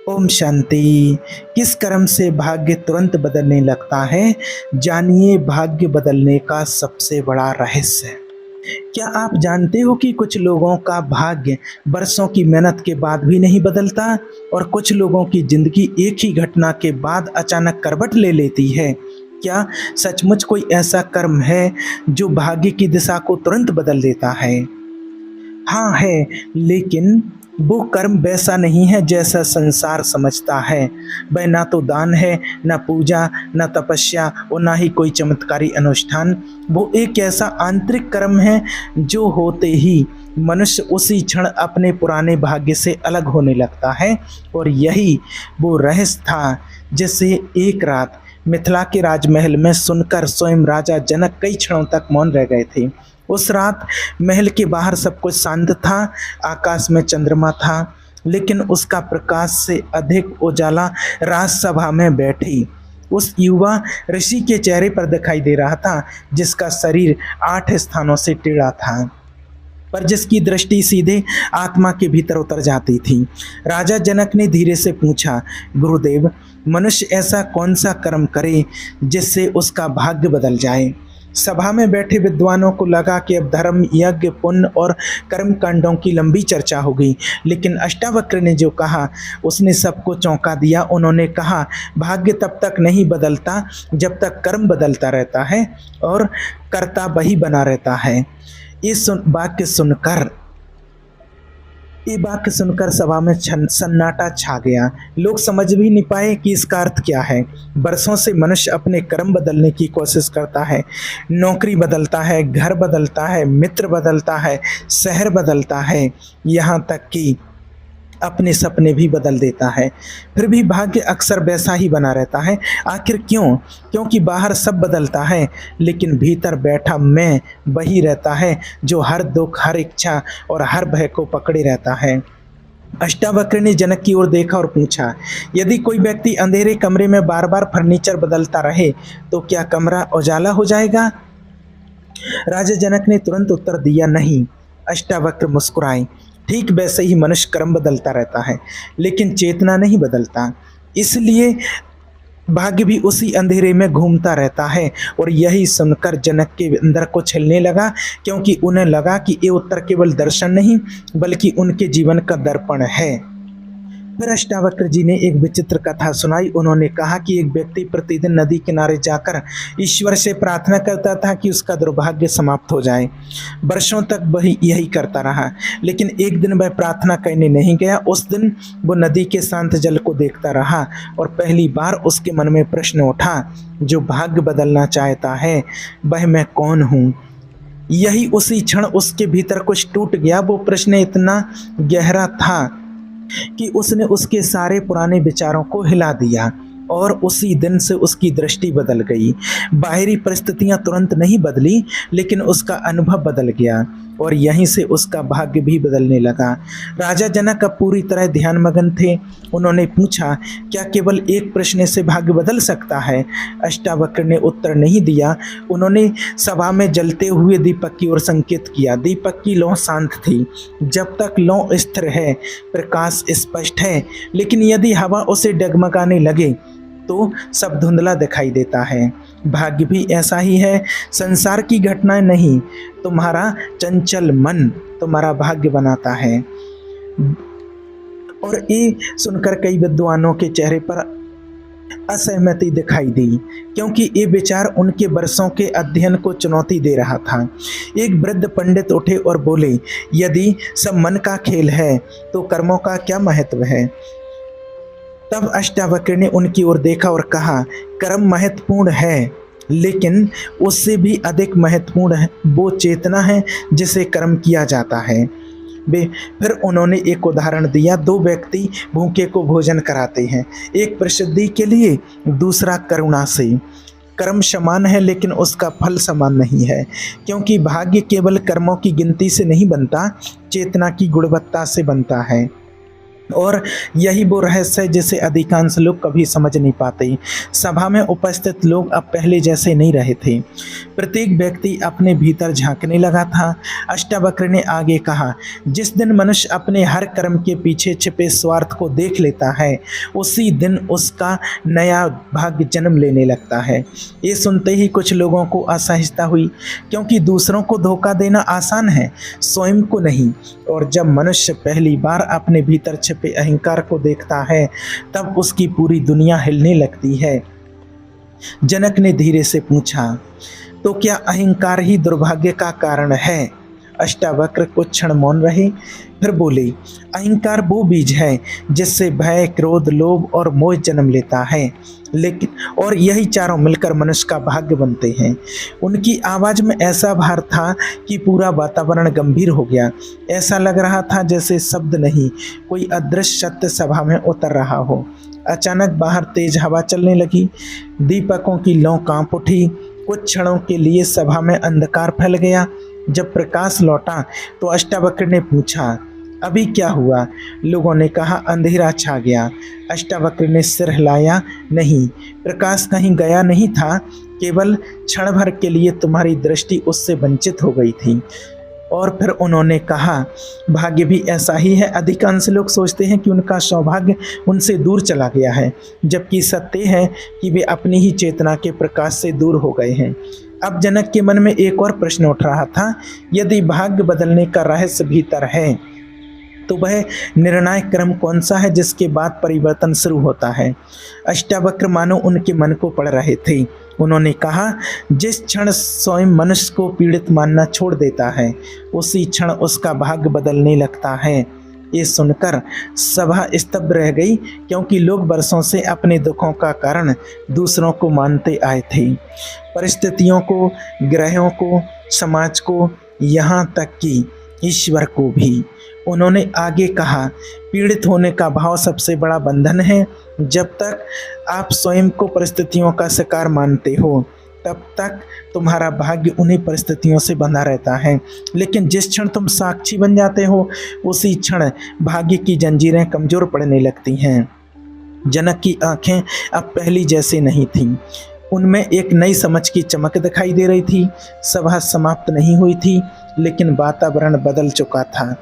ओम शांति। किस कर्म से भाग्य तुरंत बदलने लगता है? जानिए भाग्य बदलने का सबसे बड़ा रहस्य। क्या आप जानते हो कि कुछ लोगों का भाग्य बरसों की मेहनत के बाद भी नहीं बदलता और कुछ लोगों की जिंदगी एक ही घटना के बाद अचानक करवट ले लेती है? क्या सचमुच कोई ऐसा कर्म है जो भाग्य की दिशा को तुरंत बदल देता है? हाँ है, लेकिन वो कर्म वैसा नहीं है जैसा संसार समझता है। वह ना तो दान है, ना पूजा, ना तपस्या और ना ही कोई चमत्कारी अनुष्ठान। वो एक ऐसा आंतरिक कर्म है जो होते ही मनुष्य उसी क्षण अपने पुराने भाग्य से अलग होने लगता है। और यही वो रहस्य था जिसे एक रात मिथिला के राजमहल में सुनकर स्वयं राजा जनक कई क्षणों तक मौन रह गए थे। उस रात महल के बाहर सब कुछ शांत था। आकाश में चंद्रमा था, लेकिन उसका प्रकाश से अधिक उजाला राजसभा में बैठी उस युवा ऋषि के चेहरे पर दिखाई दे रहा था, जिसका शरीर 8 स्थानों से टेढ़ा था, पर जिसकी दृष्टि सीधे आत्मा के भीतर उतर जाती थी। राजा जनक ने धीरे से पूछा, गुरुदेव, मनुष्य ऐसा कौन सा कर्म करे जिससे उसका भाग्य बदल जाए? सभा में बैठे विद्वानों को लगा कि अब धर्म, यज्ञ, पुण्य और कर्म कांडों की लंबी चर्चा हो गई, लेकिन अष्टावक्र ने जो कहा उसने सबको चौंका दिया। उन्होंने कहा, भाग्य तब तक नहीं बदलता जब तक कर्म बदलता रहता है और कर्ता वही बना रहता है। ये वाक्य सुनकर सभा में सन्नाटा छा गया। लोग समझ भी नहीं पाए कि इसका अर्थ क्या है। बरसों से मनुष्य अपने कर्म बदलने की कोशिश करता है। नौकरी बदलता है, घर बदलता है, मित्र बदलता है, शहर बदलता है, यहाँ तक कि अपने सपने भी बदल देता है। फिर भी भाग्य अक्सर वैसा ही बना रहता है। आखिर क्यों? क्योंकि बाहर सब बदलता है, लेकिन भीतर बैठा मैं वही रहता है जो हर दुख, हर इच्छा और हर भय को पकड़े रहता है। अष्टावक्र ने जनक की ओर देखा और पूछा, यदि कोई व्यक्ति अंधेरे कमरे में बार बार फर्नीचर बदलता रहे तो क्या कमरा उजाला हो जाएगा? राजा जनक ने तुरंत उत्तर दिया, नहीं। अष्टावक्र मुस्कुराए, ठीक वैसे ही मनुष्य कर्म बदलता रहता है, लेकिन चेतना नहीं बदलता। इसलिए भाग्य भी उसी अंधेरे में घूमता रहता है। और यही सुनकर जनक के अंदर कुछ हिलने लगा, क्योंकि उन्हें लगा कि ये उत्तर केवल दर्शन नहीं बल्कि उनके जीवन का दर्पण है। फिर अष्टावक्र जी ने एक विचित्र कथा सुनाई। उन्होंने कहा कि एक व्यक्ति प्रतिदिन नदी किनारे जाकर ईश्वर से प्रार्थना करता था कि उसका दुर्भाग्य समाप्त हो जाए। वर्षों तक वह यही करता रहा, लेकिन एक दिन वह प्रार्थना करने नहीं गया। उस दिन वो नदी के शांत जल को देखता रहा और पहली बार उसके मन में प्रश्न उठा, जो भाग्य बदलना चाहता है वह मैं कौन हूँ? यही उसी क्षण उसके भीतर कुछ टूट गया। वो प्रश्न इतना गहरा था कि उसने उसके सारे पुराने विचारों को हिला दिया और उसी दिन से उसकी दृष्टि बदल गई। बाहरी परिस्थितियां तुरंत नहीं बदली, लेकिन उसका अनुभव बदल गया और यहीं से उसका भाग्य भी बदलने लगा। राजा जनक अब पूरी तरह ध्यानमग्न थे। उन्होंने पूछा, क्या केवल एक प्रश्न से भाग्य बदल सकता है? अष्टावक्र ने उत्तर नहीं दिया। उन्होंने सभा में जलते हुए दीपक की ओर संकेत किया। दीपक की लौ शांत थी। जब तक लौ स्थिर है प्रकाश स्पष्ट है, लेकिन यदि हवा उसे डगमगाने लगे तो सब धुंधला दिखाई देता है। भाग्य भी ऐसा ही है। संसार की घटनाएं नहीं, तुम्हारा चंचल मन तुम्हारा भाग्य बनाता है। और ये सुनकर कई विद्वानों के चेहरे पर असहमति दिखाई दी, क्योंकि ये विचार उनके वर्षों के अध्ययन को चुनौती दे रहा था। एक वृद्ध पंडित उठे और बोले, यदि सब मन का खेल है तो कर्मों का क्या महत्व है? तब अष्टावक्र ने उनकी ओर देखा और कहा, कर्म महत्वपूर्ण है, लेकिन उससे भी अधिक महत्वपूर्ण है वो चेतना है जिसे कर्म किया जाता है। फिर उन्होंने एक उदाहरण दिया। 2 व्यक्ति भूखे को भोजन कराते हैं, एक प्रसिद्धि के लिए, दूसरा करुणा से। कर्म समान है, लेकिन उसका फल समान नहीं है, क्योंकि भाग्य केवल कर्मों की गिनती से नहीं बनता, चेतना की गुणवत्ता से बनता है। और यही वो रहस्य है जिसे अधिकांश लोग कभी समझ नहीं पाते। सभा में उपस्थित लोग अब पहले जैसे नहीं रहे थे। प्रत्येक व्यक्ति अपने भीतर झांकने लगा था। अष्टावक्र ने आगे कहा, जिस दिन मनुष्य अपने हर कर्म के पीछे छिपे स्वार्थ को देख लेता है, उसी दिन उसका नया भाग्य जन्म लेने लगता है। ये सुनते ही कुछ लोगों को असहजता हुई, क्योंकि दूसरों को धोखा देना आसान है, स्वयं को नहीं। और जब मनुष्य पहली बार अपने भीतर छिपे अहंकार को देखता है, तब उसकी पूरी दुनिया हिलने लगती है। जनक ने धीरे से पूछा, तो क्या अहंकार ही दुर्भाग्य का कारण है? अष्टावक्र कुछ क्षण मौन रहे, फिर बोले, अहंकार वो बीज है जिससे भय, क्रोध, लोभ और मोह जन्म लेता है, लेकिन और यही चारों मिलकर मनुष्य का भाग्य बनते हैं। उनकी आवाज़ में ऐसा भार था कि पूरा वातावरण गंभीर हो गया। ऐसा लग रहा था जैसे शब्द नहीं, कोई अदृश्य सत्य सभा में उतर रहा हो। अचानक बाहर तेज हवा चलने लगी, दीपकों की लौ कांप उठी। कुछ क्षणों के लिए सभा में अंधकार फैल गया। जब प्रकाश लौटा तो अष्टावक्र ने पूछा, अभी क्या हुआ? लोगों ने कहा, अंधेरा छा गया। अष्टावक्र ने सिर हिलाया, नहीं, प्रकाश कहीं गया नहीं था, केवल क्षण भर के लिए तुम्हारी दृष्टि उससे वंचित हो गई थी। और फिर उन्होंने कहा, भाग्य भी ऐसा ही है। अधिकांश लोग सोचते हैं कि उनका सौभाग्य उनसे दूर चला गया है, जबकि सत्य है कि वे अपनी ही चेतना के प्रकाश से दूर हो गए हैं। अब जनक के मन में एक और प्रश्न उठ रहा था, यदि भाग्य बदलने का रहस्य भीतर है, तो वह निर्णायक क्रम कौन सा है जिसके बाद परिवर्तन शुरू होता है? अष्टावक्र मानो उनके मन को पढ़ रहे थे। उन्होंने कहा, जिस क्षण स्वयं मनुष्य को पीड़ित मानना छोड़ देता है, उसी क्षण उसका भाग्य बदलने लगता है। ये सुनकर सभा स्तब्ध रह गई, क्योंकि लोग बरसों से अपने दुखों का कारण दूसरों को मानते आए थे, परिस्थितियों को, ग्रहों को, समाज को, यहाँ तक कि ईश्वर को भी। उन्होंने आगे कहा, पीड़ित होने का भाव सबसे बड़ा बंधन है। जब तक आप स्वयं को परिस्थितियों का शिकार मानते हो, तब तक तुम्हारा भाग्य उन्हीं परिस्थितियों से बंधा रहता है। लेकिन जिस क्षण तुम साक्षी बन जाते हो, उसी क्षण भाग्य की जंजीरें कमजोर पड़ने लगती हैं। जनक की आंखें अब पहली जैसे नहीं थीं। उनमें एक नई समझ की चमक दिखाई दे रही थी। सभा समाप्त नहीं हुई थी, लेकिन वातावरण बदल चुका था।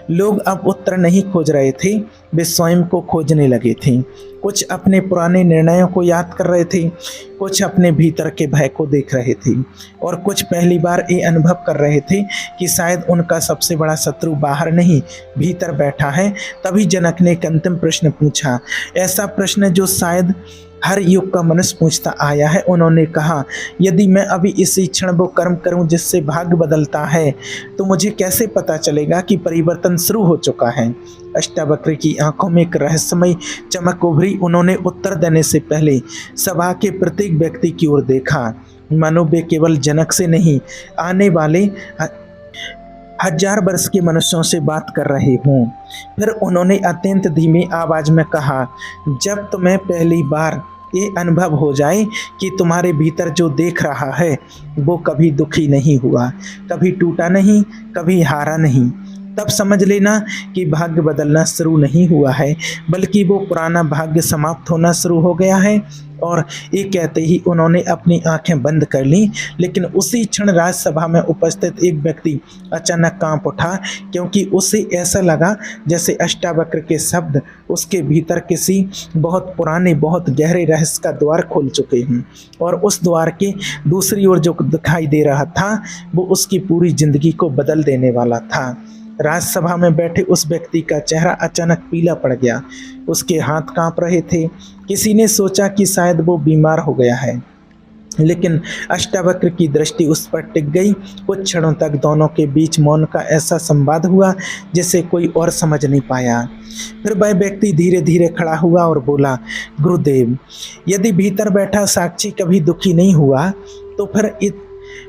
लोग अब उत्तर नहीं खोज रहे थे, वे स्वयं को खोजने लगे थे। कुछ अपने पुराने निर्णयों को याद कर रहे थे, कुछ अपने भीतर के भय को देख रहे थे, और कुछ पहली बार ये अनुभव कर रहे थे कि शायद उनका सबसे बड़ा शत्रु बाहर नहीं, भीतर बैठा है। तभी जनक ने एक अंतिम प्रश्न पूछा, ऐसा प्रश्न जो शायद हर युग का मनुष्य पूछता आया है। उन्होंने कहा, यदि मैं अभी इसी क्षण वो कर्म करूं जिससे भाग्य बदलता है, तो मुझे कैसे पता चलेगा कि परिवर्तन शुरू हो चुका है? अष्टावक्र की आंखों में एक रहस्यमय चमक उभरी। उन्होंने उत्तर देने से पहले सभा के प्रत्येक व्यक्ति की ओर देखा, मानो वे केवल जनक से नहीं, आने वाले हजार वर्ष के मनुष्यों से बात कर रहे हों। फिर उन्होंने अत्यंत धीमी आवाज में कहा, जब तुम्हें पहली बार ये अनुभव हो जाए कि तुम्हारे भीतर जो देख रहा है वो कभी दुखी नहीं हुआ, कभी टूटा नहीं, कभी हारा नहीं, तब समझ लेना कि भाग्य बदलना शुरू नहीं हुआ है, बल्कि वो पुराना भाग्य समाप्त होना शुरू हो गया है। और ये कहते ही उन्होंने अपनी आंखें बंद कर लीं। लेकिन उसी क्षण राजसभा में उपस्थित एक व्यक्ति अचानक कांप उठा, क्योंकि उसे ऐसा लगा जैसे अष्टावक्र के शब्द उसके भीतर किसी बहुत पुराने, बहुत गहरे रहस्य का द्वार खोल चुके हैं। और उस द्वार के दूसरी ओर जो दिखाई दे रहा था, वो उसकी पूरी जिंदगी को बदल देने वाला था। राजसभा में बैठे उस व्यक्ति का चेहरा अचानक पीला पड़ गया, उसके हाथ कांप रहे थे। किसी ने सोचा कि शायद वो बीमार हो गया है, लेकिन अष्टावक्र की दृष्टि उस पर टिक गई। कुछ क्षणों तक दोनों के बीच मौन का ऐसा संवाद हुआ जिसे कोई और समझ नहीं पाया। फिर वह व्यक्ति धीरे धीरे खड़ा हुआ और बोला, गुरुदेव, यदि भीतर बैठा साक्षी कभी दुखी नहीं हुआ, तो फिर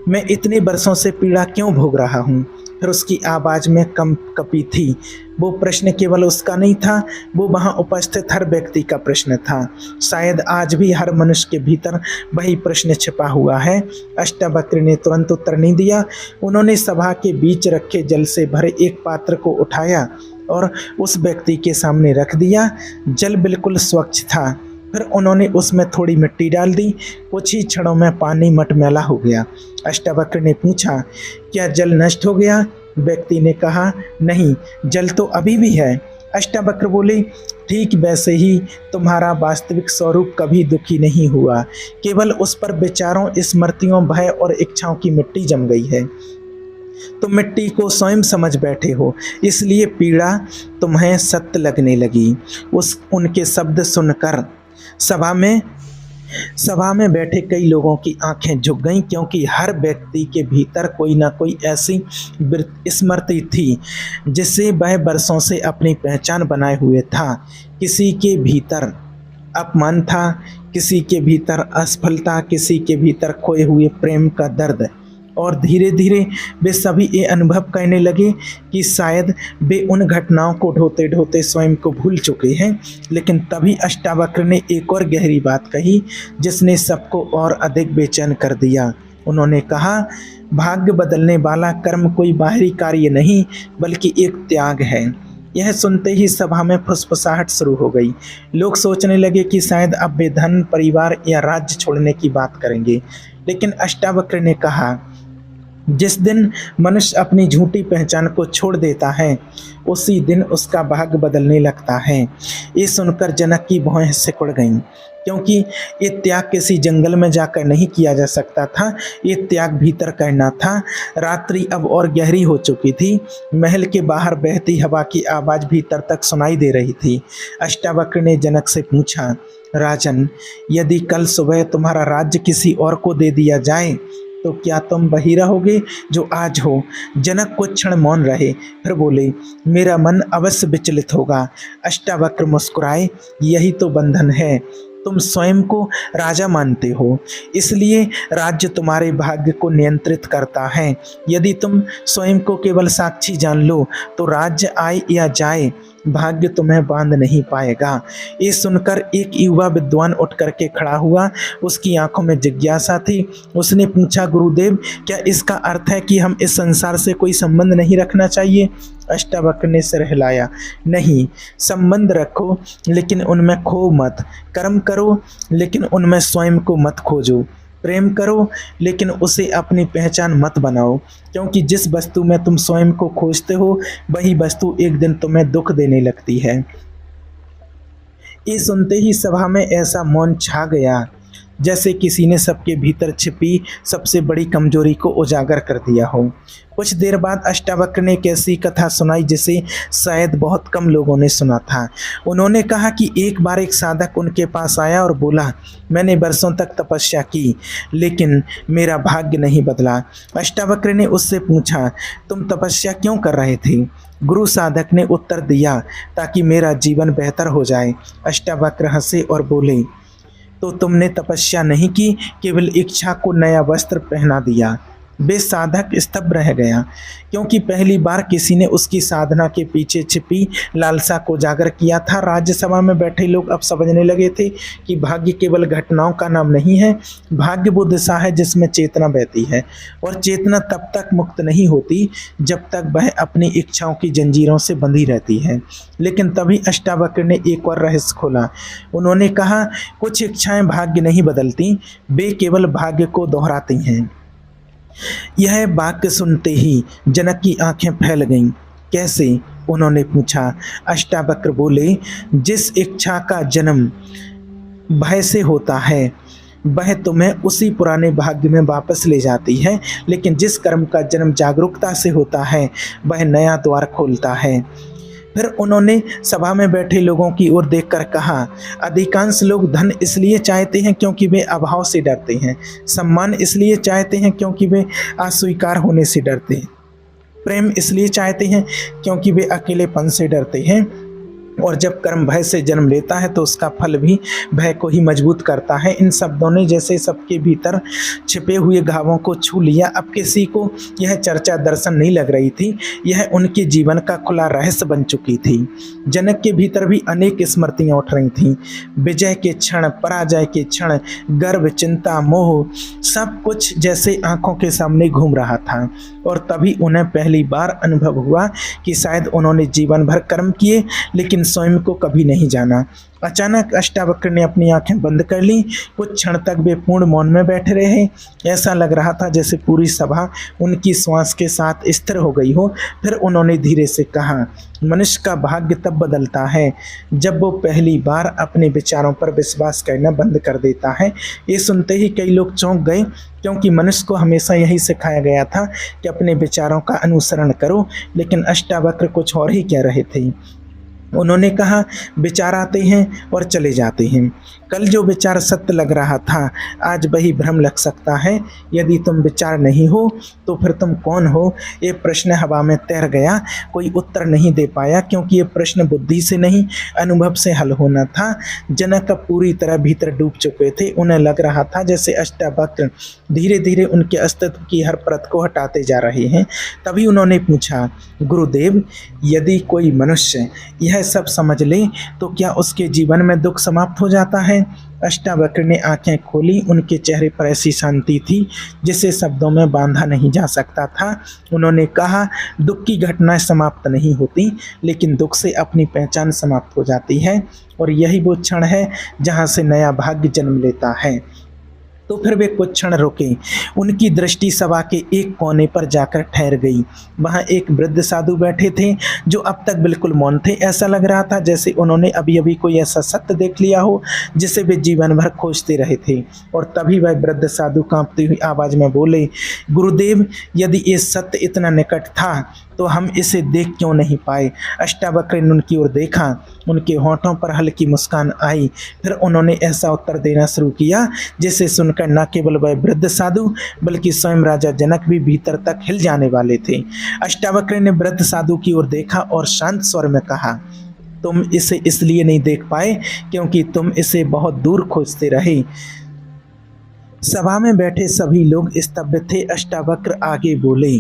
मैं इतने वर्षों से पीड़ा क्यों भोग रहा हूँ? फिर उसकी आवाज़ में कपी थी। वो प्रश्न केवल उसका नहीं था, वो वहाँ उपस्थित हर व्यक्ति का प्रश्न था। शायद आज भी हर मनुष्य के भीतर वही प्रश्न छिपा हुआ है। अष्टावक्र ने तुरंत उत्तर नहीं दिया। उन्होंने सभा के बीच रखे जल से भरे एक पात्र को उठाया और उस व्यक्ति के सामने रख दिया। जल बिल्कुल स्वच्छ था। फिर उन्होंने उसमें थोड़ी मिट्टी डाल दी। कुछ ही क्षणों में पानी मटमैला हो गया। अष्टावक्र ने पूछा, क्या जल नष्ट हो गया? व्यक्ति ने कहा, नहीं, जल तो अभी भी है। अष्टावक्र बोले, ठीक वैसे ही तुम्हारा वास्तविक स्वरूप कभी दुखी नहीं हुआ, केवल उस पर विचारों, स्मृतियों, भय और इच्छाओं की मिट्टी जम गई है। तुम मिट्टी को स्वयं समझ बैठे हो, इसलिए पीड़ा तुम्हें सत्य लगने लगी। उनके शब्द सुनकर सभा में बैठे कई लोगों की आंखें झुक गईं, क्योंकि हर व्यक्ति के भीतर कोई ना कोई ऐसी स्मृति थी जिसे वह बरसों से अपनी पहचान बनाए हुए था। किसी के भीतर अपमान था, किसी के भीतर असफलता, किसी के भीतर खोए हुए प्रेम का दर्द। और धीरे धीरे वे सभी ये अनुभव करने लगे कि शायद वे उन घटनाओं को ढोते ढोते स्वयं को भूल चुके हैं। लेकिन तभी अष्टावक्र ने एक और गहरी बात कही, जिसने सबको और अधिक बेचैन कर दिया। उन्होंने कहा, भाग्य बदलने वाला कर्म कोई बाहरी कार्य नहीं, बल्कि एक त्याग है। यह सुनते ही सभा में फुसफुसाहट शुरू हो गई। लोग सोचने लगे कि शायद अब वे धन, परिवार या राज्य छोड़ने की बात करेंगे। लेकिन अष्टावक्र ने कहा, जिस दिन मनुष्य अपनी झूठी पहचान को छोड़ देता है, उसी दिन उसका भाग्य बदलने लगता है। ये सुनकर जनक की भौहें सिकुड़ गईं, क्योंकि ये त्याग किसी जंगल में जाकर नहीं किया जा सकता था, ये त्याग भीतर करना था। रात्रि अब और गहरी हो चुकी थी। महल के बाहर बहती हवा की आवाज़ भीतर तक सुनाई दे रही थी। अष्टावक्र ने जनक से पूछा, राजन, यदि कल सुबह तुम्हारा राज्य किसी और को दे दिया जाए तो क्या तुम वही रहोगे जो आज हो? जनक कुछ क्षण मौन रहे, फिर बोले, मेरा मन अवश्य विचलित होगा। अष्टावक्र मुस्कुराए, यही तो बंधन है। तुम स्वयं को राजा मानते हो, इसलिए राज्य तुम्हारे भाग्य को नियंत्रित करता है। यदि तुम स्वयं को केवल साक्षी जान लो तो राज्य आए या जाए, भाग्य तुम्हें बांध नहीं पाएगा। ये सुनकर एक युवा विद्वान उठ करके खड़ा हुआ। उसकी आंखों में जिज्ञासा थी। उसने पूछा, गुरुदेव, क्या इसका अर्थ है कि हम इस संसार से कोई संबंध नहीं रखना चाहिए? अष्टावक्र ने सिर हिलाया, नहीं, संबंध रखो, लेकिन उनमें खो मत। कर्म करो, लेकिन उनमें स्वयं को मत खोजो। प्रेम करो, लेकिन उसे अपनी पहचान मत बनाओ, क्योंकि जिस वस्तु में तुम स्वयं को खोजते हो, वही वस्तु एक दिन तुम्हें दुख देने लगती है। ये सुनते ही सभा में ऐसा मौन छा गया, जैसे किसी ने सबके भीतर छिपी सबसे बड़ी कमजोरी को उजागर कर दिया हो। कुछ देर बाद अष्टावक्र ने एक ऐसी कथा सुनाई जिसे शायद बहुत कम लोगों ने सुना था। उन्होंने कहा कि एक बार एक साधक उनके पास आया और बोला, मैंने बरसों तक तपस्या की, लेकिन मेरा भाग्य नहीं बदला। अष्टावक्र ने उससे पूछा, तुम तपस्या क्यों कर रहे थे? गुरु साधक ने उत्तर दिया, ताकि मेरा जीवन बेहतर हो जाए। अष्टावक्र हंसे और बोले, तो तुमने तपस्या नहीं की, केवल इच्छा को नया वस्त्र पहना दिया। वे साधक स्तब्ध रह गया, क्योंकि पहली बार किसी ने उसकी साधना के पीछे छिपी लालसा को जागर किया था। राज्यसभा में बैठे लोग अब समझने लगे थे कि भाग्य केवल घटनाओं का नाम नहीं है। भाग्य वो दिशा है जिसमें चेतना बहती है, और चेतना तब तक मुक्त नहीं होती जब तक वह अपनी इच्छाओं की जंजीरों से बंधी रहती है। लेकिन तभी अष्टावक्र ने एक और रहस्य खोला। उन्होंने कहा, कुछ इच्छाएं भाग्य नहीं बदलती, वे केवल भाग्य को दोहराती हैं। यह वाक्य सुनते ही जनक की आंखें फैल गईं। कैसे? उन्होंने पूछा। अष्टावक्र बोले, जिस इच्छा का जन्म भय से होता है, वह तुम्हें उसी पुराने भाग्य में वापस ले जाती है, लेकिन जिस कर्म का जन्म जागरूकता से होता है, वह नया द्वार खोलता है। फिर उन्होंने सभा में बैठे लोगों की ओर देखकर कहा, अधिकांश लोग धन इसलिए चाहते हैं क्योंकि वे अभाव से डरते हैं, सम्मान इसलिए चाहते हैं क्योंकि वे अस्वीकार होने से डरते हैं, प्रेम इसलिए चाहते हैं क्योंकि वे अकेलेपन से डरते हैं, और जब कर्म भय से जन्म लेता है तो उसका फल भी भय को ही मजबूत करता है। इन शब्दों ने जैसे सबके भीतर छिपे हुए घावों को छू लिया। अब किसी को यह चर्चा दर्शन नहीं लग रही थी, यह उनके जीवन का खुला रहस्य बन चुकी थी। जनक के भीतर भी अनेक स्मृतियां उठ रही थीं। विजय के क्षण, पराजय के क्षण, गर्व, चिंता, मोह, सब कुछ जैसे आंखों के सामने घूम रहा था। और तभी उन्हें पहली बार अनुभव हुआ कि शायद उन्होंने जीवन भर कर्म किए लेकिन स्वयं को कभी नहीं जाना। अचानक अष्टावक्र ने अपनी आंखें बंद कर ली। कुछ क्षण तक वे पूर्ण मौन में बैठे रहे। ऐसा लग रहा था जैसे पूरी सभा उनकी श्वास के साथ स्थिर हो गई हो। फिर उन्होंने धीरे से कहा, मनुष्य का भाग्य तब बदलता है जब वो पहली बार अपने विचारों पर विश्वास करना बंद कर देता है। ये सुनते ही कई लोग चौंक गए, क्योंकि मनुष्य को हमेशा यही सिखाया गया था कि अपने विचारों का अनुसरण करो, लेकिन अष्टावक्र कुछ और ही कह रहे थे। उन्होंने कहा, विचार आते हैं और चले जाते हैं। कल जो विचार सत्य लग रहा था आज वही भ्रम लग सकता है। यदि तुम विचार नहीं हो तो फिर तुम कौन हो? ये प्रश्न हवा में तैर गया। कोई उत्तर नहीं दे पाया, क्योंकि ये प्रश्न बुद्धि से नहीं अनुभव से हल होना था। जनक अब पूरी तरह भीतर डूब चुके थे। उन्हें लग रहा था जैसे अष्टावक्र धीरे धीरे उनके अस्तित्व की हर परत को हटाते जा रहे हैं। तभी उन्होंने पूछा, गुरुदेव, यदि कोई मनुष्य यह सब समझ ले तो क्या उसके जीवन में दुख समाप्त हो जाता है? अष्टावक्र ने आंखें खोली। उनके चेहरे पर ऐसी शांति थी जिसे शब्दों में बांधा नहीं जा सकता था। उन्होंने कहा, दुख की घटनाएं समाप्त नहीं होती, लेकिन दुख से अपनी पहचान समाप्त हो जाती है, और यही वो क्षण है जहां से नया भाग्य जन्म लेता है। तो फिर वे कुछ क्षण रुके। उनकी दृष्टि सभा के एक कोने पर जाकर ठहर गई। वहां एक वृद्ध साधु बैठे थे जो अब तक बिल्कुल मौन थे। ऐसा लग रहा था जैसे उन्होंने अभी अभी कोई ऐसा सत्य देख लिया हो जिसे वे जीवन भर खोजते रहे थे। और तभी वह वृद्ध साधु कांपती हुई आवाज में बोले, गुरुदेव, यदि ये सत्य इतना निकट था तो हम इसे देख क्यों नहीं पाए? अष्टावक्र ने उनकी ओर देखा। उनके होठों पर हल्की मुस्कान आई। फिर उन्होंने ऐसा उत्तर देना शुरू किया जिसे सुनकर न केवल वह वृद्ध साधु बल्कि स्वयं राजा जनक भी भीतर तक हिल जाने वाले थे। अष्टावक्र ने वृद्ध साधु की ओर देखा और शांत स्वर में कहा, तुम इसे इसलिए नहीं देख पाए क्योंकि तुम इसे बहुत दूर खोजते रहे। सभा में बैठे सभी लोग स्तब्ध थे। अष्टावक्र आगे बोले,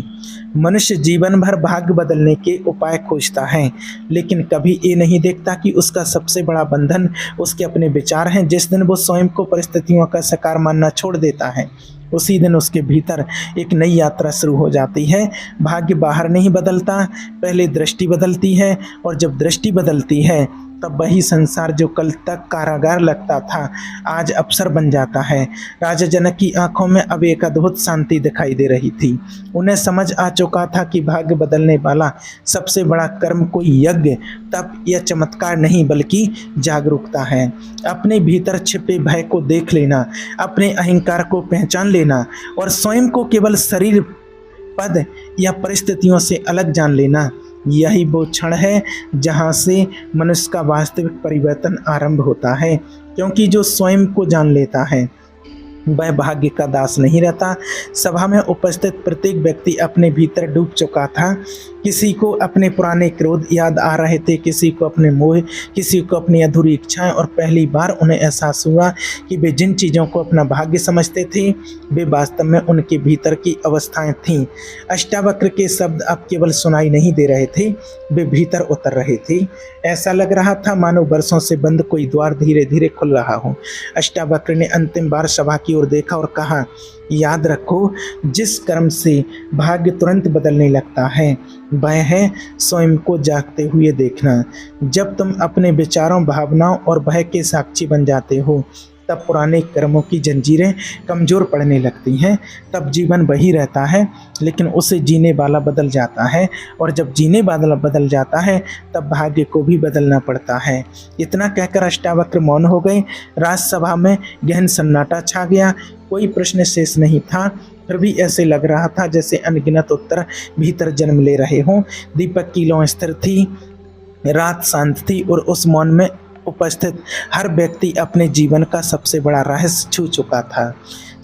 मनुष्य जीवन भर भाग्य बदलने के उपाय खोजता है, लेकिन कभी ये नहीं देखता कि उसका सबसे बड़ा बंधन उसके अपने विचार हैं। जिस दिन वो स्वयं को परिस्थितियों का शिकार मानना छोड़ देता है, उसी दिन उसके भीतर एक नई यात्रा शुरू हो जाती है। भाग्य बाहर नहीं बदलता, पहले दृष्टि बदलती है, और जब दृष्टि बदलती है तब वही संसार जो कल तक कारागार लगता था आज अवसर बन जाता है। राजा जनक की आंखों में अब एक अद्भुत शांति दिखाई दे रही थी। उन्हें समझ आ चुका था कि भाग्य बदलने वाला सबसे बड़ा कर्म कोई यज्ञ, तप या चमत्कार नहीं, बल्कि जागरूकता है। अपने भीतर छिपे भय को देख लेना, अपने अहंकार को पहचान लेना और स्वयं को केवल शरीर, पद या परिस्थितियों से अलग जान लेना, यही वो क्षण है जहाँ से मनुष्य का वास्तविक परिवर्तन आरंभ होता है। क्योंकि जो स्वयं को जान लेता है वह भाग्य का दास नहीं रहता। सभा में उपस्थित प्रत्येक व्यक्ति अपने भीतर डूब चुका था। किसी को अपने पुराने क्रोध याद आ रहे थे, किसी को अपने मोह, किसी को अपनी अधूरी इच्छाएं, और पहली बार उन्हें एहसास हुआ कि वे जिन चीज़ों को अपना भाग्य समझते थे वे वास्तव में उनके भीतर की अवस्थाएं थीं। अष्टावक्र के शब्द अब केवल सुनाई नहीं दे रहे थे, वे भीतर उतर रहे थे। ऐसा लग रहा था मानो वर्षों से बंद कोई द्वार धीरे धीरे खुल रहा हो। अष्टावक्र ने अंतिम बार सभा की ओर देखा और कहा, याद रखो, जिस कर्म से भाग्य तुरंत बदलने लगता है वह है स्वयं को जागते हुए देखना। जब तुम अपने विचारों, भावनाओं और भय के साक्षी बन जाते हो तब पुराने कर्मों की जंजीरें कमज़ोर पड़ने लगती हैं। तब जीवन वही रहता है, लेकिन उसे जीने वाला बदल जाता है, और जब जीने वाला बदल जाता है तब भाग्य को भी बदलना पड़ता है। इतना कहकर अष्टावक्र मौन हो गए। राजसभा में गहन सन्नाटा छा गया। कोई प्रश्न शेष नहीं था। फिर भी ऐसे लग रहा था जैसे अनगिनत उत्तर भीतर जन्म ले रहे हों। दीपक की लौ स्थिर थी, रात शांत थी, और उस मौन में उपस्थित हर व्यक्ति अपने जीवन का सबसे बड़ा रहस्य छू चुका था।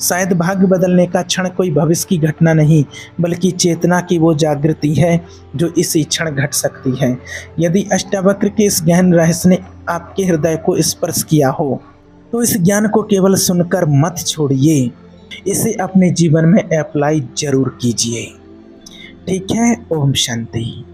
शायद भाग्य बदलने का क्षण कोई भविष्य की घटना नहीं, बल्कि चेतना की वो जागृति है जो इसी क्षण घट सकती है। यदि अष्टावक्र के इस गहन रहस्य ने आपके हृदय को स्पर्श किया हो, तो इस ज्ञान को केवल सुनकर मत छोड़िए, इसे अपने जीवन में अप्लाई जरूर कीजिए। ठीक है, ओम शांति।